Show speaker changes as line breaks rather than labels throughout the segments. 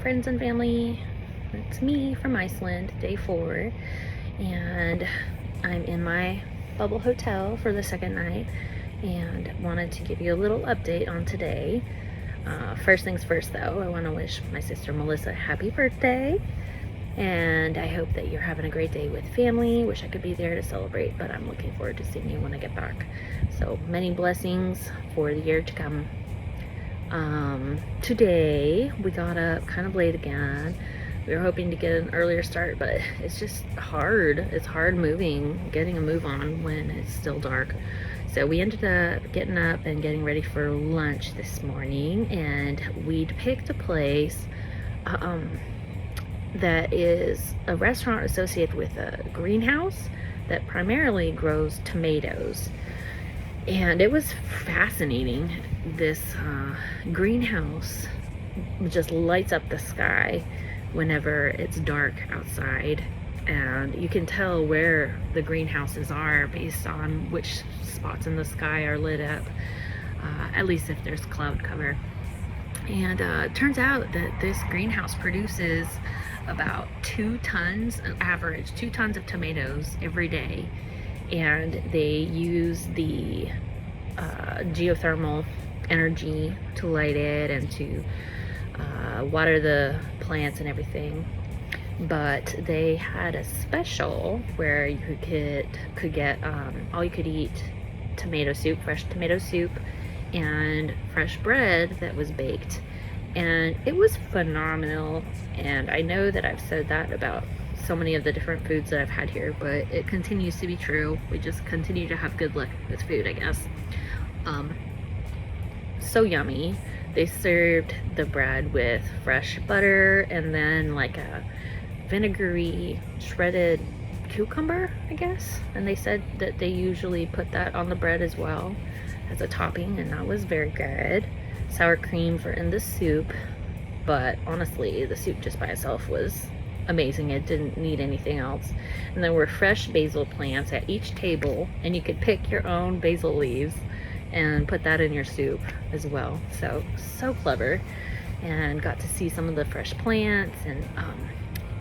friends and family. It's me from Iceland, day 4, and I'm in my bubble hotel for the second night and wanted to give you a little update on today. First things first though, I want to wish my sister Melissa happy birthday, and I hope that you're having a great day with family. Wish I could be there to celebrate, but I'm looking forward to seeing you when I get back. So many blessings for the year to come. Today we got up kind of late again. We were hoping to get an earlier start, but it's just hard. It's hard getting a move on when it's still dark. So we ended up getting up and getting ready for lunch this morning, and we'd picked a place that is a restaurant associated with a greenhouse that primarily grows tomatoes. And it was fascinating. This greenhouse just lights up the sky whenever it's dark outside, and you can tell where the greenhouses are based on which spots in the sky are lit up, at least if there's cloud cover. And it turns out that this greenhouse produces about 2 tons, average 2 tons of tomatoes every day, and they use the geothermal energy to light it and to water the plants and everything. But they had a special where you could get all you could eat tomato soup, fresh tomato soup, and fresh bread that was baked, and it was phenomenal. And I know that I've said that about so many of the different foods that I've had here, but it continues to be true. We just continue to have good luck with food, I guess. So yummy. They served the bread with fresh butter and then like a vinegary shredded cucumber, I guess. And they said that they usually put that on the bread as well as a topping, and that was very good. Sour creams were in the soup, but honestly, the soup just by itself was amazing. It didn't need anything else. And there were fresh basil plants at each table, and you could pick your own basil leaves and put that in your soup as well. So clever. And got to see some of the fresh plants, and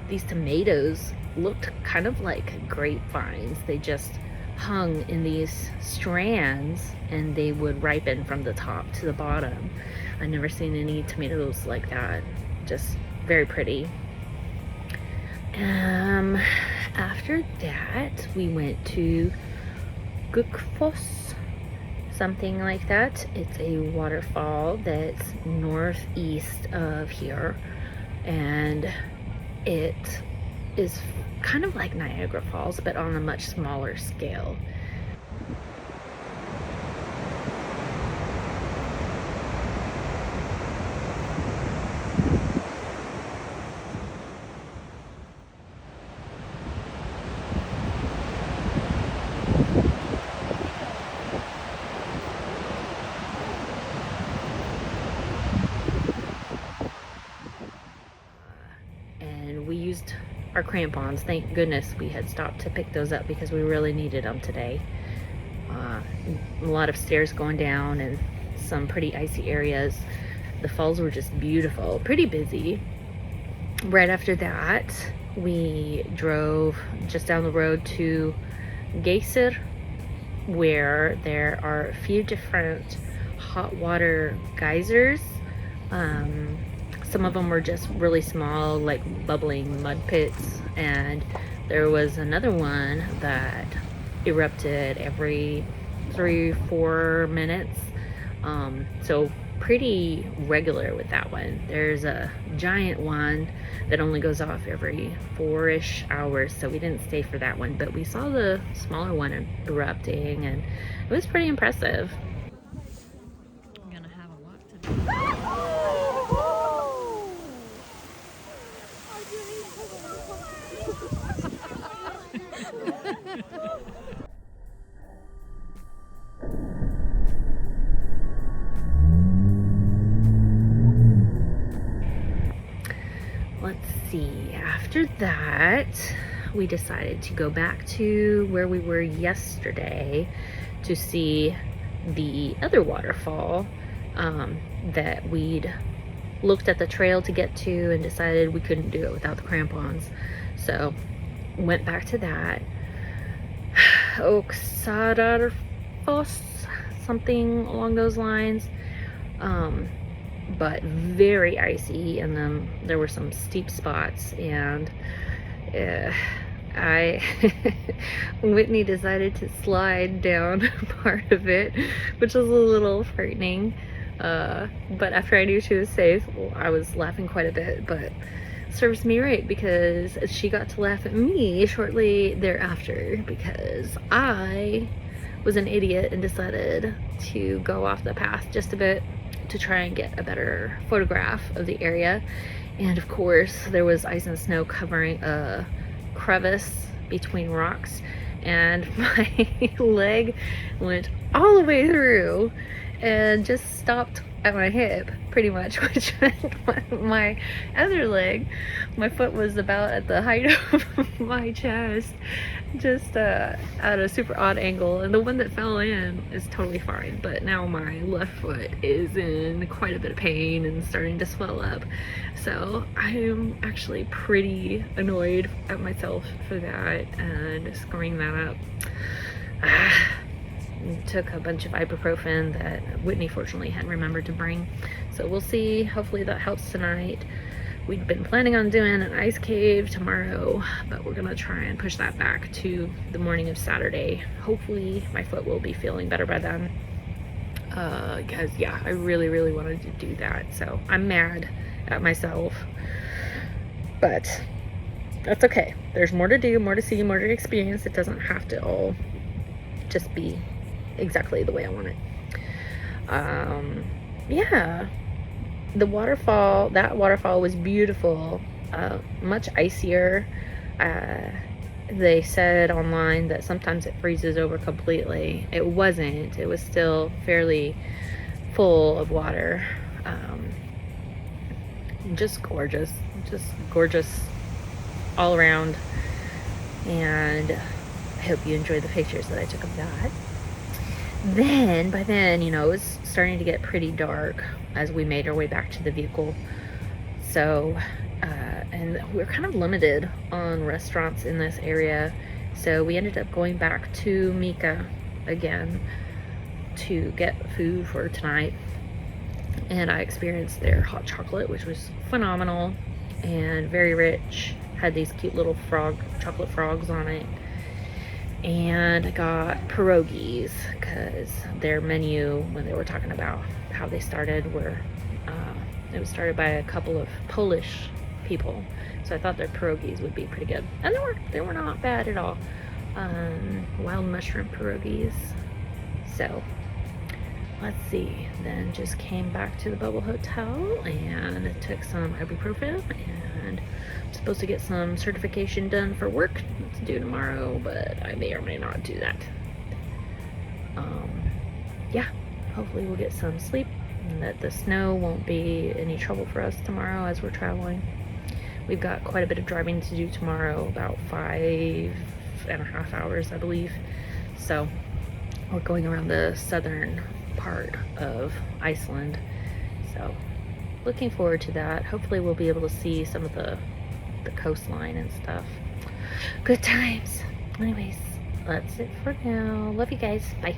these tomatoes looked kind of like grapevines. They just hung in these strands and they would ripen from the top to the bottom. I've never seen any tomatoes like that. Just very pretty. After that, we went to Gullfoss, something like that. It's a waterfall that's northeast of here, and it is kind of like Niagara Falls, but on a much smaller scale. We used our crampons. Thank goodness we had stopped to pick those up because we really needed them today. A lot of stairs going down and some pretty icy areas. The falls were just beautiful, pretty busy. Right after that, we drove just down the road to Geysir, where there are a few different hot water geysers. Some of them were just really small, like bubbling mud pits, and there was another one that erupted every 3-4 minutes. So pretty regular with that one. There's a giant one that only goes off every 4-ish hours, so we didn't stay for that one, but we saw the smaller one erupting, and it was pretty impressive. I'm gonna have a lot to do. Let's see, after that we decided to go back to where we were yesterday to see the other waterfall that we'd looked at the trail to get to and decided we couldn't do it without the crampons. So went back to that. Foss, something along those lines. But very icy, and then there were some steep spots, and Whitney decided to slide down part of it, which was a little frightening. But after I knew she was safe, well, I was laughing quite a bit, but serves me right, because she got to laugh at me shortly thereafter, because I was an idiot and decided to go off the path just a bit to try and get a better photograph of the area. And of course there was ice and snow covering a crevice between rocks, and my leg went all the way through and just stopped at my hip pretty much, which meant my other leg, my foot was about at the height of my chest, just at a super odd angle, and the one that fell in is totally fine, but now my left foot is in quite a bit of pain and starting to swell up. So I am actually pretty annoyed at myself for that and screwing that up. Took a bunch of ibuprofen that Whitney fortunately had remembered to bring, so we'll see. Hopefully that helps tonight. We'd been planning on doing an ice cave tomorrow, but we're gonna try and push that back to the morning of Saturday. Hopefully my foot will be feeling better by then, because yeah, I really wanted to do that. So I'm mad at myself, but that's okay. There's more to do, more to see, more to experience. It doesn't have to all just be exactly the way I want it. Yeah, the waterfall, that waterfall was beautiful, much icier. They said online that sometimes it freezes over completely. It wasn't. It was still fairly full of water. Just gorgeous all around, and I hope you enjoyed the pictures that I took of that. By then, you know, it was starting to get pretty dark as we made our way back to the vehicle. So, and we're kind of limited on restaurants in this area. So we ended up going back to Mika again to get food for tonight. And I experienced their hot chocolate, which was phenomenal and very rich. Had these cute little chocolate frogs on it. And I got pierogies, because their menu, when they were talking about how they started, it was started by a couple of Polish people, so I thought their pierogies would be pretty good, and they were not bad at all. Wild mushroom pierogies. So let's see, then just came back to the Bubble Hotel and took some ibuprofen, and I'm supposed to get some certification done for work to do tomorrow, but I may or may not do that. Yeah, hopefully we'll get some sleep and that the snow won't be any trouble for us tomorrow as we're traveling. We've got quite a bit of driving to do tomorrow, about 5.5 hours, I believe. So we're going around the southern part of Iceland, so looking forward to that. Hopefully we'll be able to see some of the coastline and stuff. Good times. Anyways, that's it for now. Love you guys. Bye.